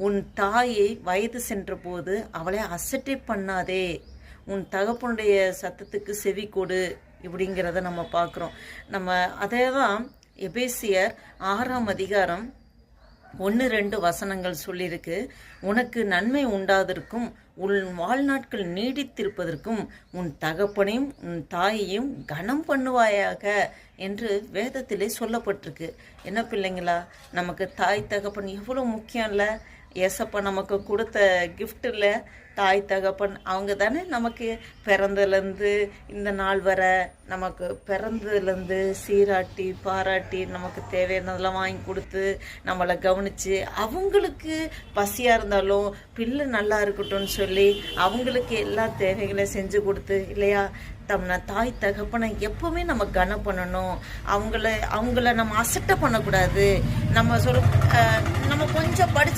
உன் தாயை வயது சென்ற போது அவளை அசட்டை பண்ணாதே, உன் தகப்பனுடைய சத்தத்துக்கு செவி கொடு இப்படிங்கிறத நம்ம பார்க்குறோம். நம்ம அதே தான் எபேசியர் 6ஆம் அதிகாரம் 1-2 வசனங்கள் சொல்லியிருக்கு. உனக்கு நன்மை உண்டாதற்கும் உன் வாழ்நாட்கள் நீடித்திருப்பதற்கும் உன் தகப்பனையும் உன் தாயையும் கனம் பண்ணுவாயாக என்று வேதத்திலே சொல்லப்பட்டிருக்கு. என்ன பிள்ளைங்களா, நமக்கு தாய் தகப்பன் எவ்வளோ முக்கியம் இல்லை? ஏசப்பா நமக்கு கொடுத்த கிஃப்ட் இல்லை தாய் தகப்பன். அவங்க தானே நமக்கு பிறந்ததுலேருந்து இந்த நாள் வர நமக்கு பிறந்ததுலேருந்து சீராட்டி பாராட்டி நமக்கு தேவையானதெல்லாம் வாங்கி கொடுத்து நம்மளை கவனித்து அவங்களுக்கு பசியாக இருந்தாலும் பிள்ளை நல்லா இருக்கட்டும்னு சொல்லி அவங்களுக்கு எல்லா தேவைகளையும் செஞ்சு கொடுத்து இல்லையா, தாய் தகப்பனை எப்பவுமே நம்ம கனம் பண்ணணும். அவங்கள நம்ம அசட்டை பண்ணக்கூடாது. நம்ம கொஞ்சம் படிச்சு